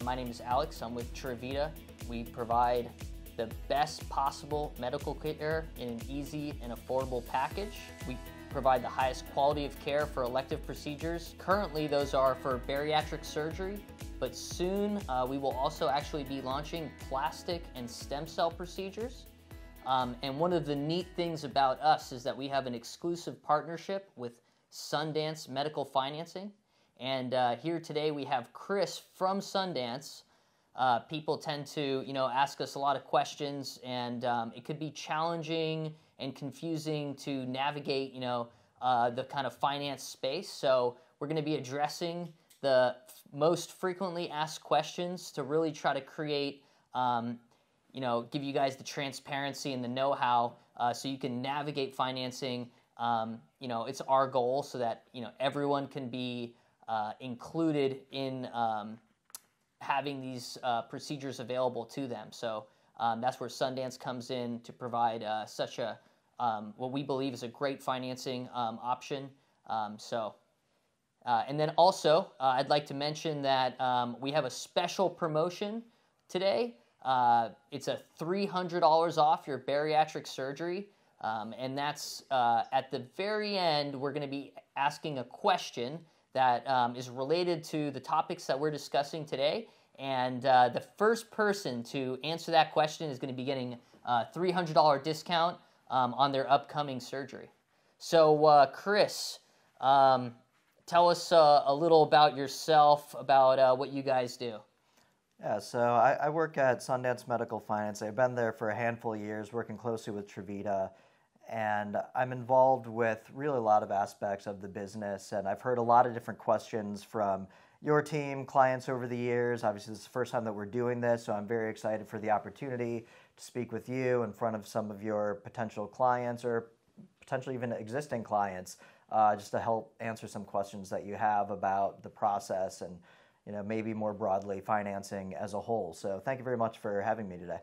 My name is Alex. I'm with TreVita. We provide the best possible medical care in an easy and affordable package. We provide the highest quality of care for elective procedures. Currently, those are for bariatric surgery, but soon we will also actually be launching plastic and stem cell procedures. And one of the neat things about us is that we have an exclusive partnership with Sundance Medical Financing. And here today we have Chris from Sundance. People tend to, ask us a lot of questions, and it could be challenging and confusing to navigate, the kind of finance space. So we're going to be addressing the most frequently asked questions to really try to create, give you guys the transparency and the know-how so you can navigate financing. It's our goal so that, everyone can be included in having these procedures available to them. So that's where Sundance comes in to provide such a, what we believe is a great financing option. And then also, I'd like to mention that we have a special promotion today. It's a $300 off your bariatric surgery. And that's at the very end, we're going to be asking a question that is related to the topics that we're discussing today. And the first person to answer that question is going to be getting a $300 discount on their upcoming surgery. So, Chris, tell us a little about yourself, about what you guys do. Yeah, so I work at Sundance Medical Financing. I've been there for a handful of years, working closely with TreVita. And I'm involved with really a lot of aspects of the business, and I've heard a lot of different questions from your team, clients over the years. Obviously, this is the first time that we're doing this, so I'm very excited for the opportunity to speak with you in front of some of your potential clients or potentially even existing clients, just to help answer some questions that you have about the process and, maybe more broadly financing as a whole. So thank you very much for having me today.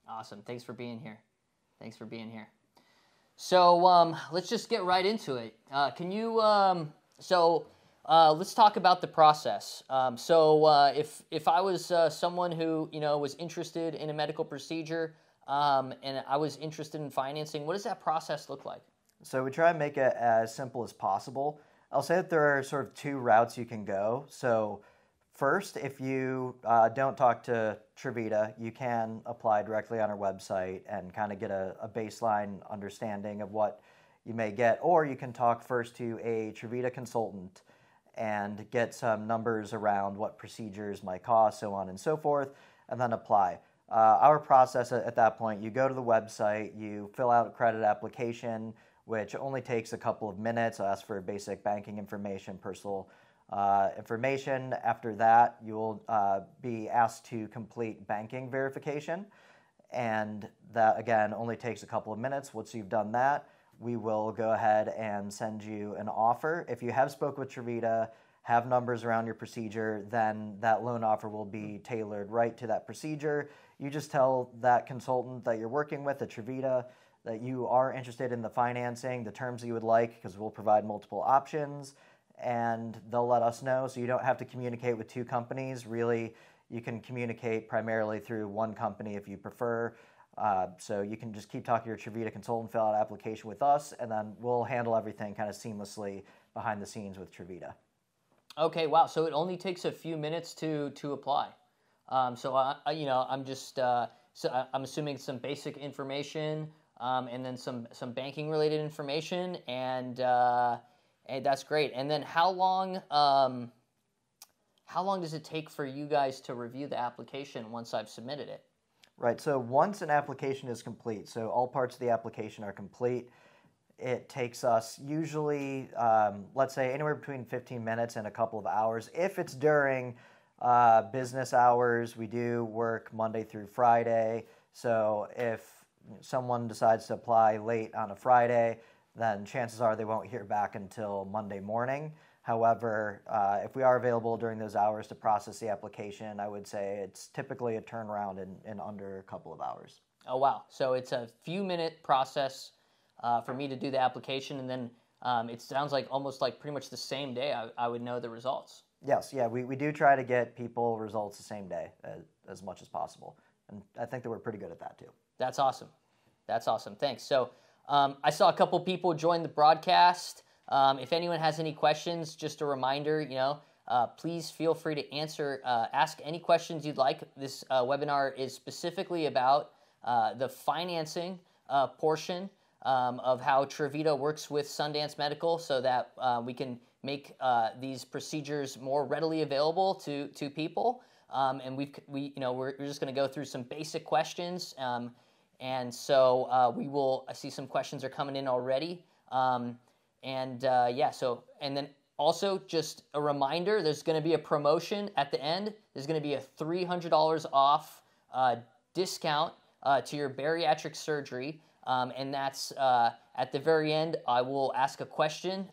Awesome. Thanks for being here. So let's just get right into it. Let's talk about the process. If I was someone who was interested in a medical procedure and I was interested in financing, what does that process look like? So we try and make it as simple as possible. I'll say that there are sort of two routes you can go. So first, if you don't talk to TreVita, you can apply directly on our website and kind of get a baseline understanding of what you may get. Or you can talk first to a TreVita consultant and get some numbers around what procedures might cost, so on and so forth, and then apply. Our process at that point, you go to the website, you fill out a credit application, which only takes a couple of minutes. I'll ask for basic banking information, personal information. After that, you will be asked to complete banking verification. And that, again, only takes a couple of minutes. Once you've done that, we will go ahead and send you an offer. If you have spoke with TreVita, have numbers around your procedure, then that loan offer will be tailored right to that procedure. You just tell that consultant that you're working with at TreVita that you are interested in the financing, the terms that you would like, because we'll provide multiple options, and they'll let us know. So you don't have to communicate with two companies. Really, you can communicate primarily through one company if you prefer. So you can just keep talking to your TreVita consultant, fill out an application with us, and then we'll handle everything kind of seamlessly behind the scenes with TreVita. Okay, wow. So it only takes a few minutes to apply. I'm assuming some basic information, and then some banking related information, and that's great. And then how long does it take for you guys to review the application once I've submitted it? Right. So once an application is complete, so all parts of the application are complete, it takes us usually, let's say, anywhere between 15 minutes and a couple of hours. If it's during business hours, we do work Monday through Friday. So if someone decides to apply late on a Friday, then chances are they won't hear back until Monday morning. However, if we are available during those hours to process the application, I would say it's typically a turnaround in under a couple of hours. Oh, wow. So it's a few-minute process for me to do the application, and then it sounds like almost like pretty much the same day I would know the results. Yes, yeah, we do try to get people results the same day as much as possible. And I think that we're pretty good at that too. That's awesome. That's awesome. Thanks. So I saw a couple people join the broadcast. If anyone has any questions, just a reminder, please feel free to ask any questions you'd like. This webinar is specifically about the financing portion of how TreVita works with Sundance Medical so that we can make these procedures more readily available to people. And we're just going to go through some basic questions. And so I see some questions are coming in already. And then also just a reminder, there's going to be a promotion at the end. There's going to be a $300 off discount to your bariatric surgery. And that's at the very end. I will ask a question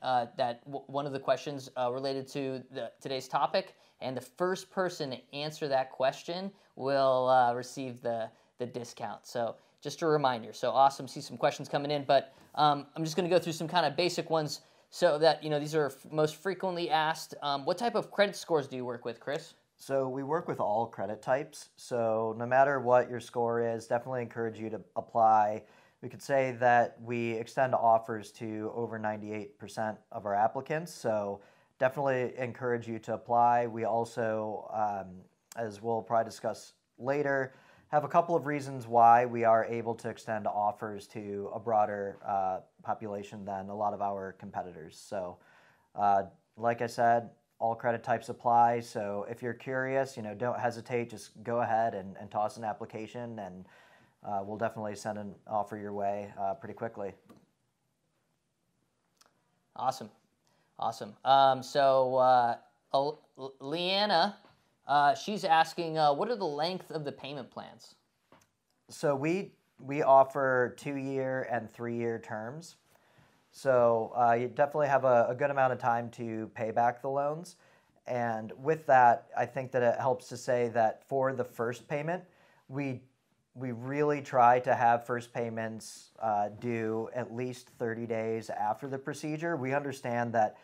one of the questions related to today's topic. And the first person to answer that question will receive the discount. So just a reminder. So awesome. See some questions coming in, but I'm just going to go through some kind of basic ones so that these are most frequently asked. What type of credit scores do you work with, Chris? So we work with all credit types. So no matter what your score is, definitely encourage you to apply. We could say that we extend offers to over 98% of our applicants. So definitely encourage you to apply. We also, as we'll probably discuss later, have a couple of reasons why we are able to extend offers to a broader population than a lot of our competitors. So like I said, all credit types apply. So if you're curious, don't hesitate. Just go ahead and toss an application, and we'll definitely send an offer your way pretty quickly. Awesome. Leanna, she's asking, what are the length of the payment plans? So we offer 2-year and 3-year terms. So you definitely have a good amount of time to pay back the loans. And with that, I think that it helps to say that for the first payment, we really try to have first payments due at least 30 days after the procedure. We understand that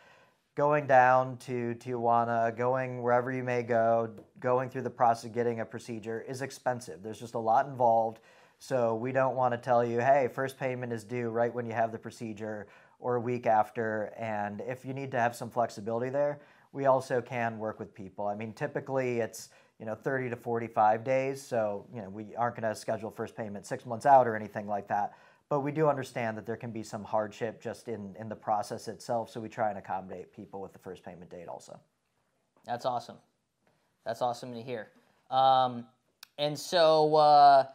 going down to Tijuana, going wherever you may go, going through the process of getting a procedure is expensive. There's just a lot involved. So we don't want to tell you, hey, first payment is due right when you have the procedure or a week after. And if you need to have some flexibility there, we also can work with people. I mean, typically it's 30 to 45 days. So, we aren't going to schedule first payment 6 months out or anything like that. But we do understand that there can be some hardship just in the process itself. So we try and accommodate people with the first payment date also. That's awesome. That's awesome to hear. And so,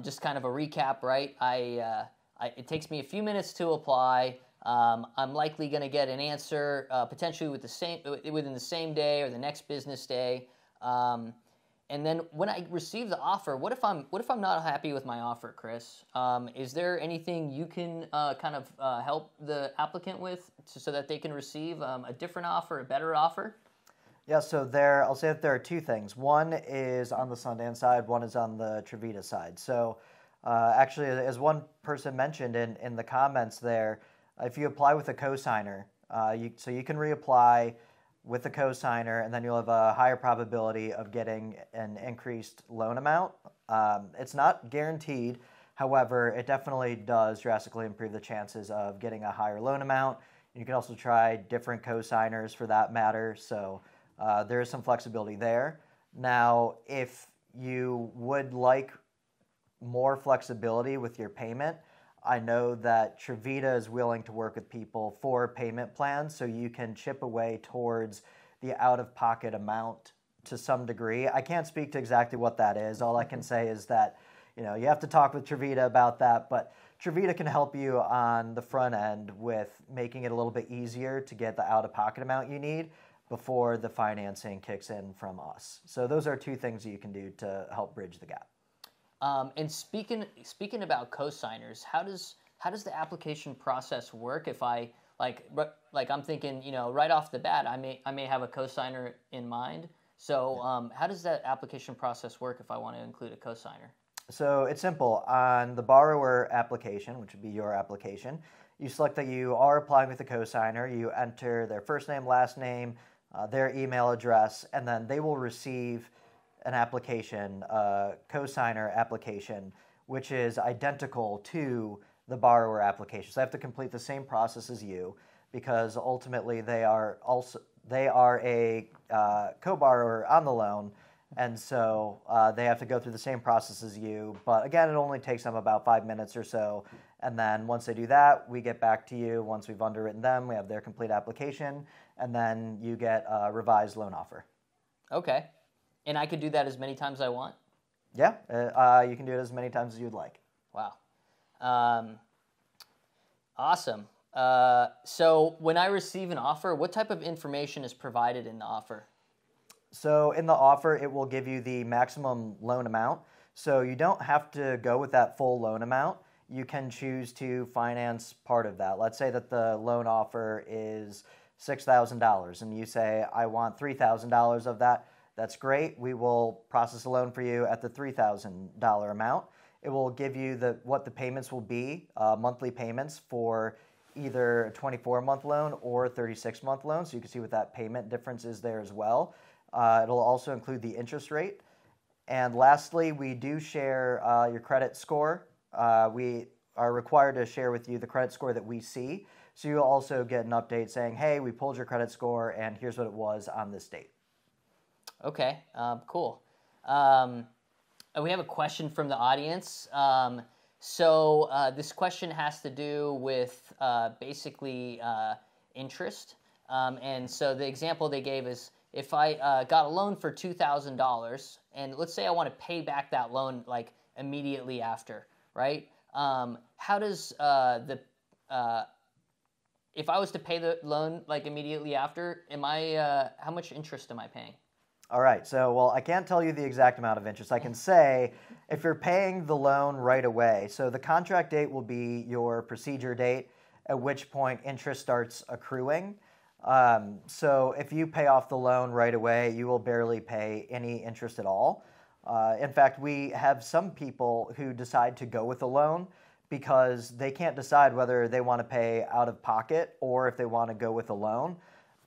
just kind of a recap, right? It takes me a few minutes to apply. I'm likely going to get an answer potentially within the same day or the next business day. And then when I receive the offer, what if I'm not happy with my offer, Chris? Is there anything you can kind of help the applicant with so that they can receive a different offer, a better offer? Yeah, so I'll say that there are two things. One is on the Sundance side, one is on the TreVita side. So actually, as one person mentioned in the comments there, if you apply with a cosigner, so you can reapply with a cosigner, and then you'll have a higher probability of getting an increased loan amount. It's not guaranteed. However, it definitely does drastically improve the chances of getting a higher loan amount. You can also try different cosigners for that matter. So there is some flexibility there. Now, if you would like more flexibility with your payment, I know that TreVita is willing to work with people for payment plans so you can chip away towards the out-of-pocket amount to some degree. I can't speak to exactly what that is. All I can say is that you have to talk with TreVita about that, but TreVita can help you on the front end with making it a little bit easier to get the out-of-pocket amount you need before the financing kicks in from us. So those are two things that you can do to help bridge the gap. And speaking about cosigners, how does the application process work? If I'm thinking, right off the bat, I may have a cosigner in mind. So how does that application process work if I want to include a cosigner? So it's simple. On the borrower application, which would be your application, you select that you are applying with a cosigner. You enter their first name, last name, their email address, and then they will receive an application, a cosigner application, which is identical to the borrower application. So they have to complete the same process as you, because ultimately they are a co-borrower on the loan, and so they have to go through the same process as you. But again, it only takes them about 5 minutes or so, and then once they do that, we get back to you. Once we've underwritten them, we have their complete application, and then you get a revised loan offer. Okay. And I could do that as many times as I want? Yeah, you can do it as many times as you'd like. Wow. Awesome. So when I receive an offer, what type of information is provided in the offer? So in the offer, it will give you the maximum loan amount. So you don't have to go with that full loan amount. You can choose to finance part of that. Let's say that the loan offer is $6,000 and you say, I want $3,000 of that. That's great. We will process a loan for you at the $3,000 amount. It will give you what the payments will be, monthly payments for either a 24-month loan or a 36-month loan. So you can see what that payment difference is there as well. It'll also include the interest rate. And lastly, we do share your credit score. We are required to share with you the credit score that we see. So you'll also get an update saying, hey, we pulled your credit score and here's what it was on this date. Okay, cool. We have a question from the audience. This question has to do with basically interest. And so the example they gave is, if I got a loan for $2,000, and let's say I want to pay back that loan like immediately after, right? How does if I was to pay the loan like immediately after, how much interest am I paying? All right, so, well, I can't tell you the exact amount of interest. I can say if you're paying the loan right away, so the contract date will be your procedure date, at which point interest starts accruing. So if you pay off the loan right away, you will barely pay any interest at all. In fact, we have some people who decide to go with a loan because they can't decide whether they want to pay out of pocket or if they want to go with a loan.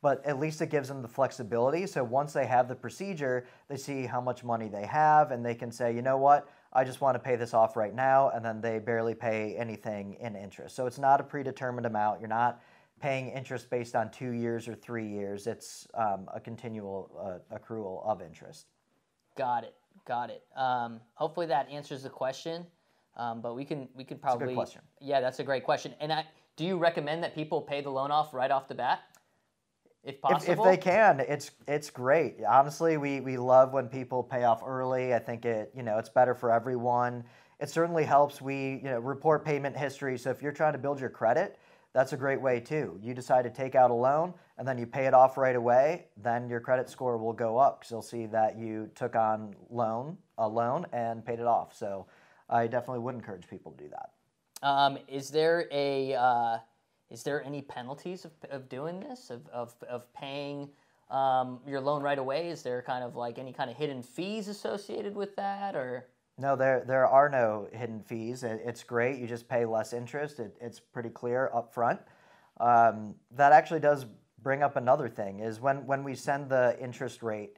But at least it gives them the flexibility. So once they have the procedure, they see how much money they have, and they can say, you know what, I just want to pay this off right now, and then they barely pay anything in interest. So it's not a predetermined amount. You're not paying interest based on 2 years or 3 years. It's a continual accrual of interest. Got it. Hopefully that answers the question. But we could probably. That's a good question. Yeah, that's a great question. And do you recommend that people pay the loan off right off the bat, if possible? If they can, it's great. Honestly, we love when people pay off early. I think it's better for everyone. It certainly helps. We report payment history. So if you're trying to build your credit, that's a great way too. You decide to take out a loan and then you pay it off right away, then your credit score will go up because they'll see that you took on a loan and paid it off. So I definitely would encourage people to do that. Is there any penalties of doing this, of paying your loan right away? Is there kind of like any kind of hidden fees associated with that, or? No, there are no hidden fees. It's great. You just pay less interest. It's pretty clear up front. That actually does bring up another thing, is when we send the interest rate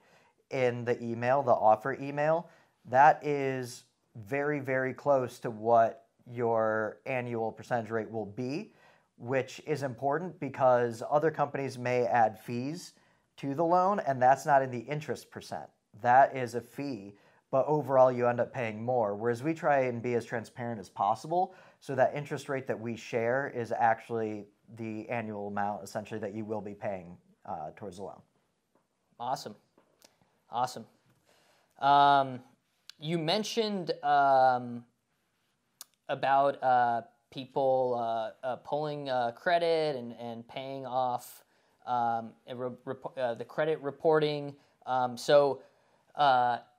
in the email, the offer email, that is very, very close to what your annual percentage rate will be, which is important because other companies may add fees to the loan, and that's not in the interest percent. That is a fee, but overall you end up paying more, whereas we try and be as transparent as possible so that interest rate that we share is actually the annual amount, essentially, that you will be paying towards the loan. Awesome. You mentioned about people pulling credit and paying off the credit reporting.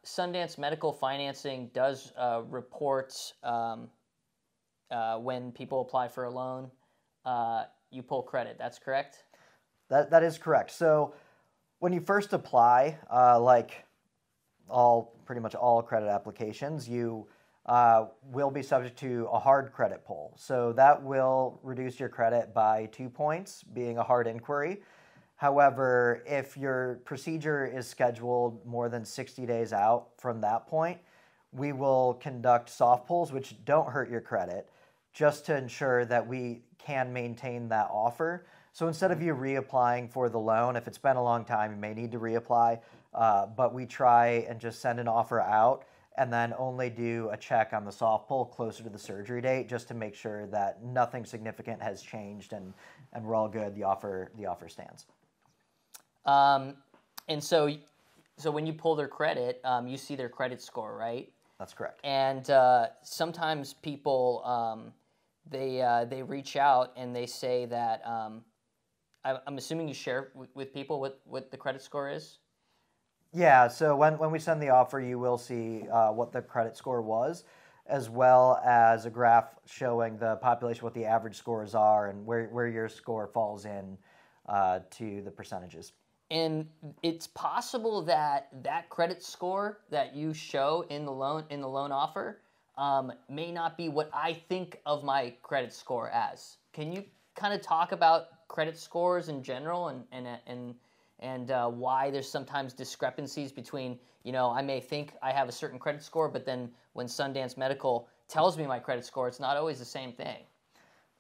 Sundance Medical Financing does report when people apply for a loan, you pull credit. That's correct? That is correct. So when you first apply, like pretty much all credit applications, you will be subject to a hard credit pull. So that will reduce your credit by 2 points, being a hard inquiry. However, if your procedure is scheduled more than 60 days out from that point, we will conduct soft pulls, which don't hurt your credit, just to ensure that we can maintain that offer. So instead of you reapplying for the loan, if it's been a long time, you may need to reapply, but we try and just send an offer out and then only do a check on the soft pull closer to the surgery date, just to make sure that nothing significant has changed and we're all good. The offer stands. And so when you pull their credit, you see their credit score, right? That's correct. And sometimes people they reach out and they say that I'm assuming you share with people what the credit score is. Yeah, so when we send the offer, you will see what the credit score was, as well as a graph showing the population, what the average scores are, and where your score falls in to the percentages. And it's possible that credit score that you show in the loan offer may not be what I think of my credit score as. Can you kind of talk about credit scores in general and why there's sometimes discrepancies between, I may think I have a certain credit score, but then when Sundance Medical tells me my credit score, it's not always the same thing.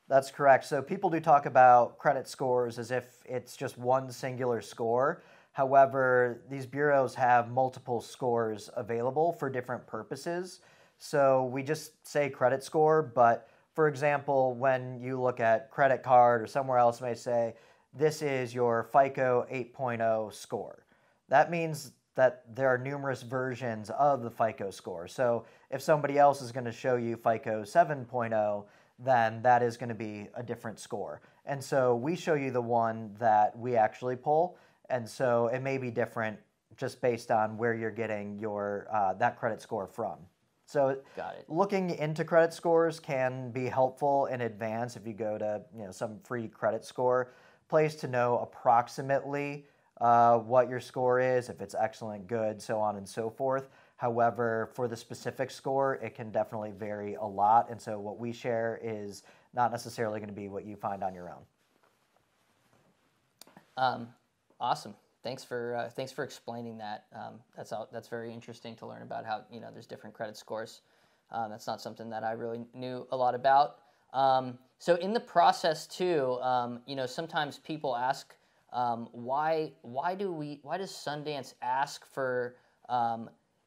That's correct. So people do talk about credit scores as if it's just one singular score. However, these bureaus have multiple scores available for different purposes. So we just say credit score, but for example, when you look at credit card or somewhere else, it may say, this is your FICO 8.0 score. That means that there are numerous versions of the FICO score. So if somebody else is going to show you FICO 7.0, then that is going to be a different score. And so we show you the one that we actually pull, and so it may be different just based on where you're getting your that credit score from. So looking into credit scores can be helpful in advance if you go to some free credit score place to know approximately what your score is, if it's excellent, good, so on and so forth. However, for the specific score, it can definitely vary a lot, and so what we share is not necessarily going to be what you find on your own. Awesome. Thanks for explaining that. That's very interesting to learn about how there's different credit scores. That's not something that I really knew a lot about. So in the process too, sometimes people ask, why does Sundance ask for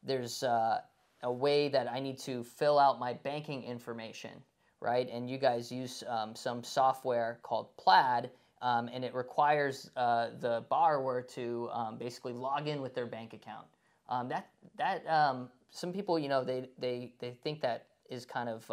there's a way that I need to fill out my banking information, right? And you guys use some software called Plaid, and it requires the borrower to basically log in with their bank account. Some people, they think that is kind of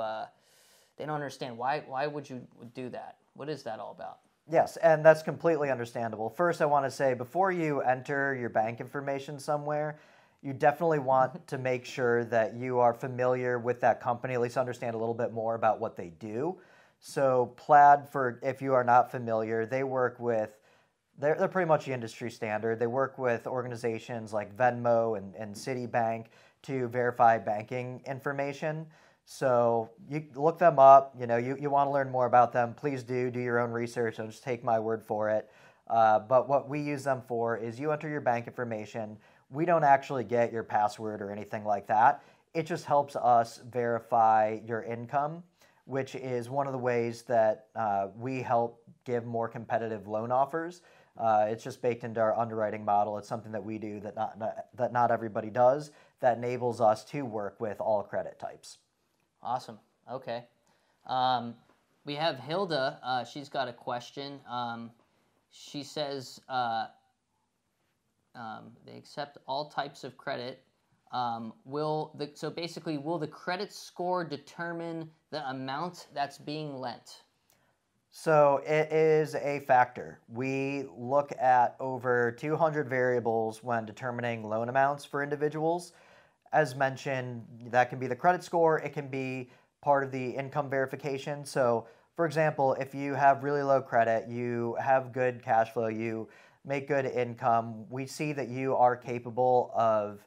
they don't understand why would you do that? What is that all about? Yes, and that's completely understandable. First, I want to say before you enter your bank information somewhere, you definitely want to make sure that you are familiar with that company, at least understand a little bit more about what they do. So Plaid, if you are not familiar, they work with, they're pretty much the industry standard. They work with organizations like Venmo and Citibank to verify banking information. So you look them up, you want to learn more about them, please do your own research, don't just take my word for it. But what we use them for is you enter your bank information. We don't actually get your password or anything like that. It just helps us verify your income, which is one of the ways that we help give more competitive loan offers. It's just baked into our underwriting model. It's something that we do that not everybody does, that enables us to work with all credit types. Awesome. Okay. We have Hilda. She's got a question. She says they accept all types of credit. Will the credit score determine the amount that's being lent? So it is a factor. We look at over 200 variables when determining loan amounts for individuals. As mentioned, that can be the credit score. It can be part of the income verification. So, for example, if you have really low credit, you have good cash flow, you make good income, we see that you are capable of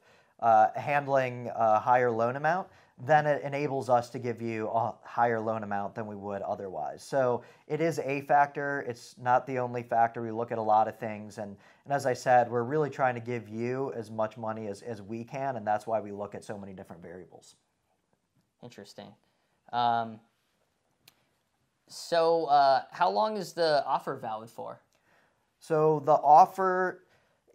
handling a higher loan amount, then it enables us to give you a higher loan amount than we would otherwise. So it is a factor. It's not the only factor. We look at a lot of things. And as I said, we're really trying to give you as much money as we can, and that's why we look at so many different variables. Interesting. So how long is the offer valid for? So the offer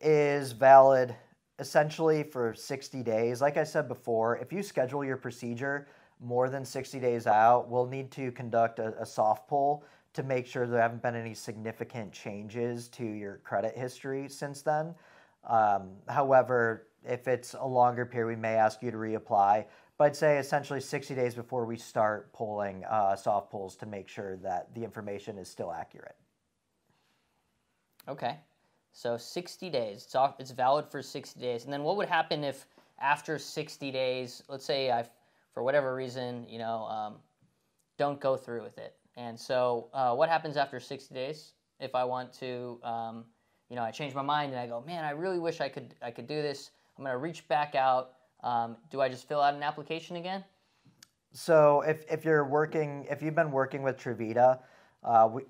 is valid essentially for 60 days. Like I said before, if you schedule your procedure more than 60 days out, we'll need to conduct a soft pull to make sure there haven't been any significant changes to your credit history since then. However, if it's a longer period, we may ask you to reapply. But I'd say essentially 60 days before we start pulling soft pulls to make sure that the information is still accurate. Okay. So 60 days. It's valid for 60 days. And then what would happen if after 60 days, let's say I, for whatever reason, don't go through with it? And so what happens after 60 days if I want to, I change my mind and I go, man, I really wish I could do this. I'm going to reach back out. Do I just fill out an application again? So if you've been working with TreVita,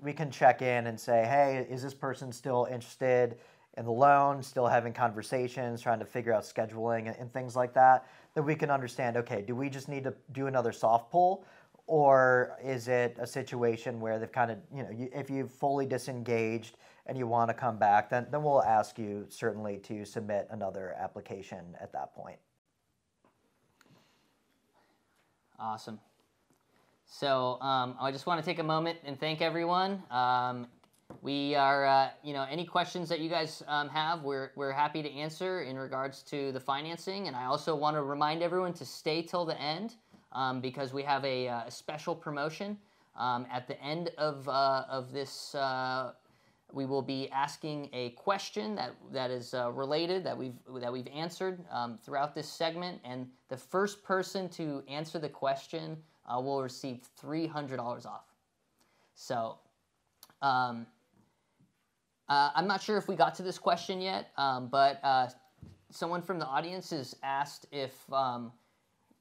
we can check in and say, hey, is this person still interested in the loan, still having conversations, trying to figure out scheduling and things like that? Then we can understand, okay, do we just need to do another soft pull? Or is it a situation where they've kind of, if you've fully disengaged and you want to come back, then we'll ask you certainly to submit another application at that point. Awesome. So I just want to take a moment and thank everyone. We are, any questions that you guys have, we're happy to answer in regards to the financing. And I also want to remind everyone to stay till the end because we have a special promotion. At the end of this, we will be asking a question that is related that we've answered throughout this segment, and the first person to answer the question will receive $300 off. So I'm not sure if we got to this question yet, but someone from the audience has asked if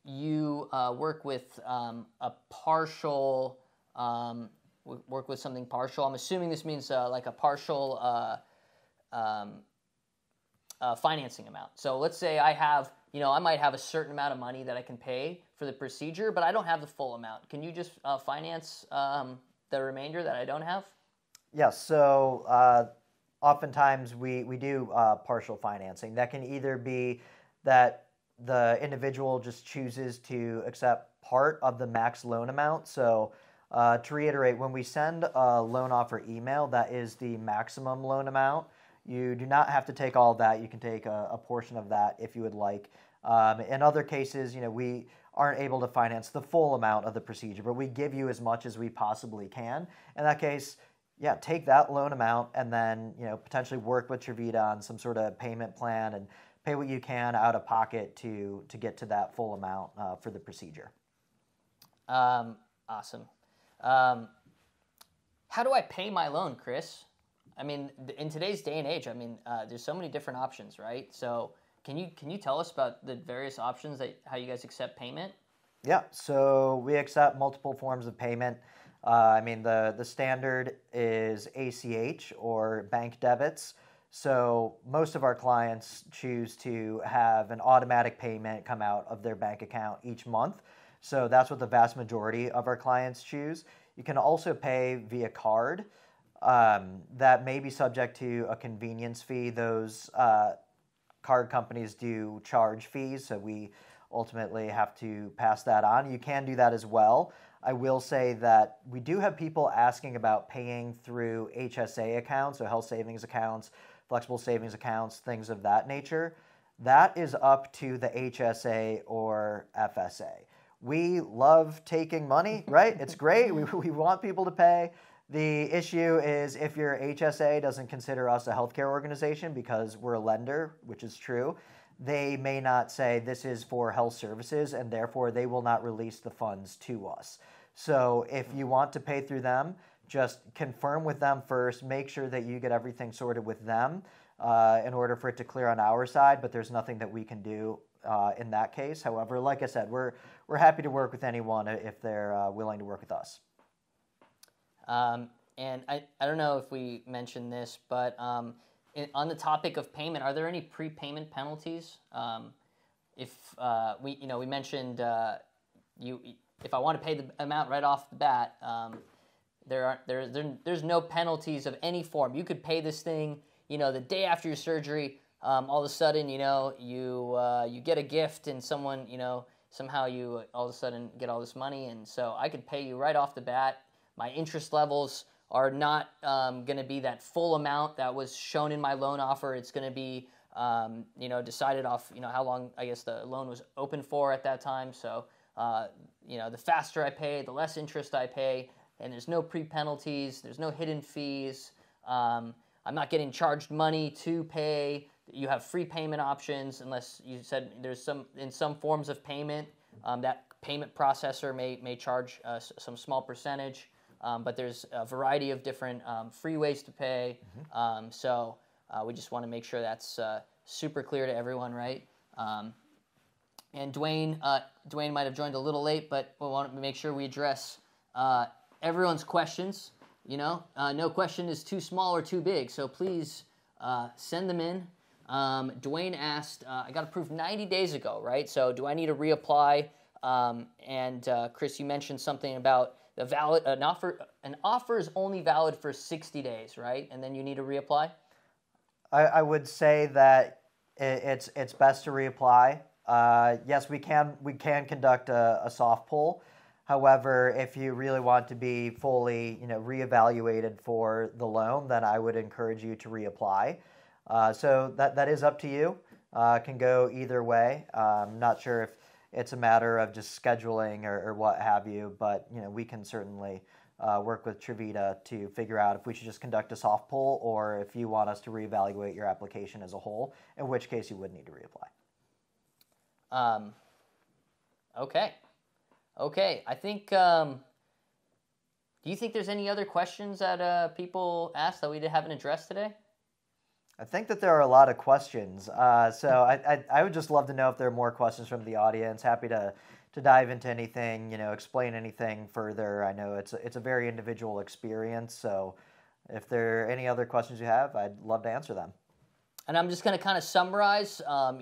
you work with a partial. Work with something partial. I'm assuming this means like a partial financing amount. So let's say I have, I might have a certain amount of money that I can pay for the procedure, but I don't have the full amount. Can you just finance the remainder that I don't have? Yes. So oftentimes we do partial financing. That can either be that the individual just chooses to accept part of the max loan amount. So to reiterate, when we send a loan offer email, that is the maximum loan amount. You do not have to take all of that. You can take a portion of that if you would like. In other cases, we aren't able to finance the full amount of the procedure, but we give you as much as we possibly can. In that case, take that loan amount and then potentially work with TreVita on some sort of payment plan and pay what you can out of pocket to get to that full amount for the procedure. Awesome. How do I pay my loan, Chris? I mean, in today's day and age, there's so many different options, right? So can you tell us about the various options how you guys accept payment? Yeah, so we accept multiple forms of payment. The standard is ACH or bank debits. So most of our clients choose to have an automatic payment come out of their bank account each month. So that's what the vast majority of our clients choose. You can also pay via card. That may be subject to a convenience fee. Those card companies do charge fees, so we ultimately have to pass that on. You can do that as well. I will say that we do have people asking about paying through HSA accounts, so health savings accounts, flexible savings accounts, things of that nature. That is up to the HSA or FSA. We love taking money, right? It's great. We want people to pay. The issue is if your HSA doesn't consider us a healthcare organization because we're a lender, which is true, they may not say this is for health services, and therefore they will not release the funds to us. So if you want to pay through them, just confirm with them first, make sure that you get everything sorted with them. in order for it to clear on our side, but there's nothing that we can do in that case. However, like I said, we're happy to work with anyone if they're willing to work with us. And I don't know if we mentioned this, but on the topic of payment, are there any prepayment penalties? If we mentioned if I want to pay the amount right off the bat, there's no penalties of any form. You could pay this thing, the day after your surgery. All of a sudden, you get a gift, and someone, somehow you all of a sudden get all this money, and so I could pay you right off the bat. My interest levels are not going to be that full amount that was shown in my loan offer. It's going to be, decided off, how long I guess the loan was open for at that time. So, the faster I pay, the less interest I pay, and there's no pre-penalties, there's no hidden fees. I'm not getting charged money to pay. You have free payment options, unless you said there's in some forms of payment that payment processor may charge some small percentage. But there's a variety of different free ways to pay. Mm-hmm. So we just want to make sure that's super clear to everyone, right? And Dwayne might have joined a little late, but we want to make sure we address everyone's questions. No question is too small or too big, so please send them in. Dwayne asked, I got approved 90 days ago, right? So do I need to reapply? And Chris, you mentioned something about an offer is only valid for 60 days, right? And then you need to reapply? I would say that it's best to reapply. Yes, we can conduct a soft pull. However, if you really want to be fully, reevaluated for the loan, then I would encourage you to reapply. So that is up to you. Can go either way. I'm not sure if it's a matter of just scheduling or what have you, but we can certainly work with TreVita to figure out if we should just conduct a soft pull or if you want us to reevaluate your application as a whole, in which case you would need to reapply. Okay. I think. Do you think there's any other questions that people asked that we haven't addressed today? I think that there are a lot of questions. So I would just love to know if there are more questions from the audience. Happy to dive into anything, explain anything further. I know it's a very individual experience. So if there are any other questions you have, I'd love to answer them. And I'm just going to kind of summarize. I'm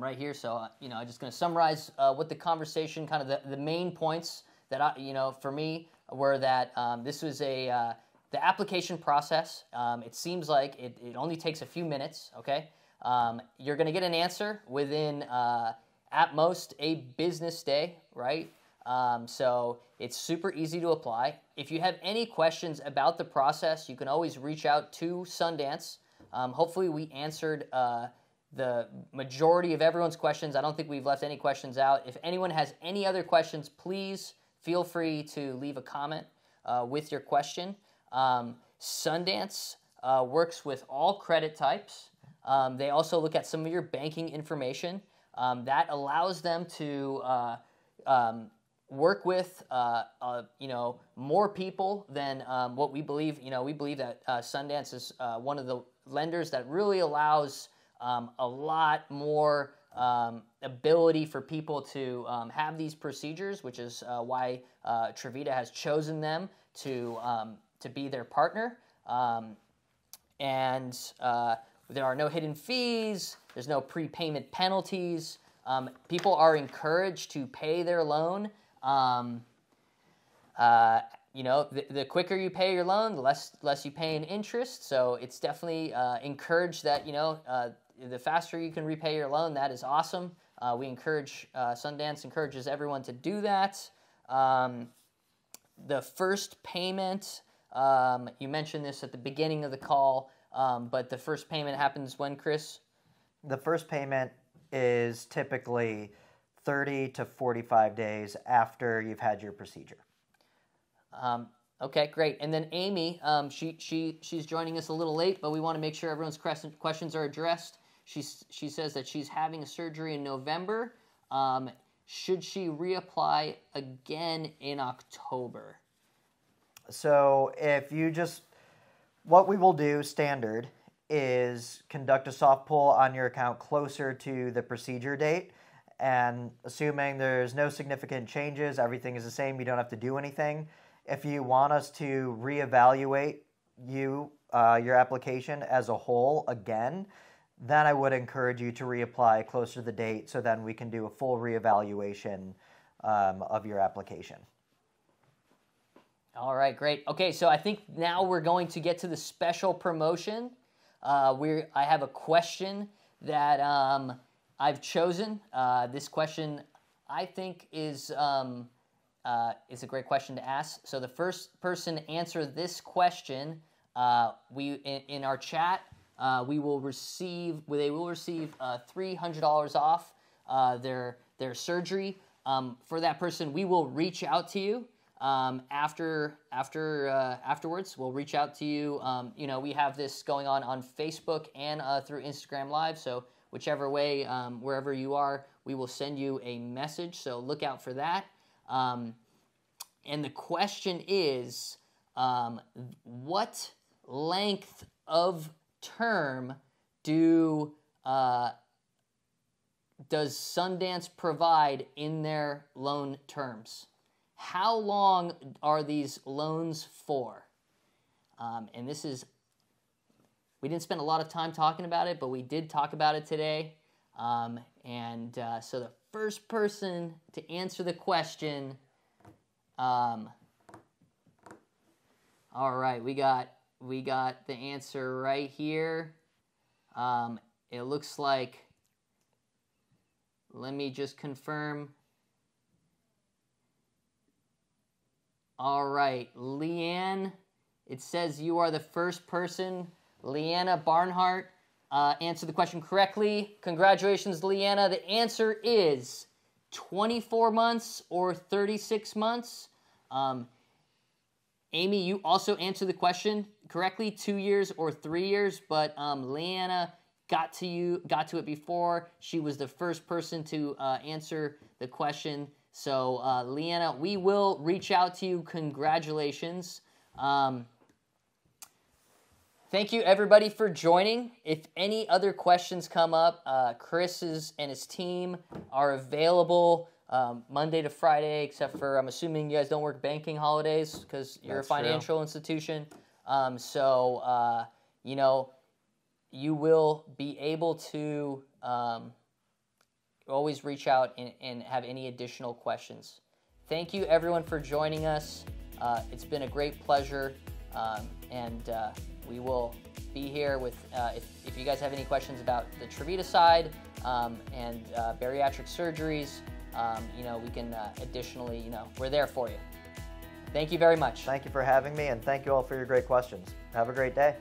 right here, so I'm just going to summarize what the conversation, kind of the main points that for me were that this was the application process. It seems like it only takes a few minutes. Okay, you're going to get an answer within at most a business day, right? So it's super easy to apply. If you have any questions about the process, you can always reach out to Sundance. Hopefully we answered the majority of everyone's questions. I don't think we've left any questions out. If anyone has any other questions, please feel free to leave a comment with your question. Sundance works with all credit types. They also look at some of your banking information. That allows them to work with more people than what we believe. We believe that Sundance is one of the lenders that really allows a lot more ability for people to have these procedures, which is why TreVita has chosen them to be their partner. And there are no hidden fees. There's no prepayment penalties. People are encouraged to pay their loan. The quicker you pay your loan, the less you pay in interest. So it's definitely encouraged that, the faster you can repay your loan, that is awesome. We encourage, Sundance encourages everyone to do that. The first payment, you mentioned this at the beginning of the call, but the first payment happens when, Chris? The first payment is typically 30 to 45 days after you've had your procedure. Okay, great. And then Amy, she's joining us a little late, but we want to make sure everyone's questions are addressed. She says that she's having a surgery in November. Should she reapply again in October? So if you just What we will do standard is conduct a soft pull on your account closer to the procedure date, and assuming there's no significant changes, everything is the same, you don't have to do anything. If you want us to reevaluate your application as a whole again, then I would encourage you to reapply closer to the date, so then we can do a full reevaluation of your application. All right, great. Okay, so I think now we're going to get to the special promotion. I have a question that I've chosen. This question, I think, is a great question to ask. So the first person to answer this question, in our chat, they will receive $300 off their surgery. For that person, we will reach out to you. Afterwards, we'll reach out to you. We have this going on Facebook and through Instagram Live. So whichever way, wherever you are, we will send you a message. So look out for that. And the question is, what length of term does Sundance provide in their loan terms? How long are these loans for? And this is, we didn't spend a lot of time talking about it, but we did talk about it today. So the first person to answer the question, all right, we got the answer right here. It looks like, let me just confirm. All right, Leanne, it says you are the first person. Leanna Barnhart answered the question correctly. Congratulations, Leanna. The answer is 24 months or 36 months. Amy, you also answered the question correctly, 2 years or 3 years, but Leanna got to it before. She was the first person to answer the question. So, Leanna, we will reach out to you. Congratulations. Thank you, everybody, for joining. If any other questions come up, Chris and his team are available Monday to Friday, except for, I'm assuming you guys don't work banking holidays because you're a financial institution. You will be able to always reach out and have any additional questions. Thank you, everyone, for joining us. It's been a great pleasure, and we will be here with, if you guys have any questions about the TreVita side and bariatric surgeries, we can additionally, we're there for you. Thank you very much. Thank you for having me, and thank you all for your great questions. Have a great day.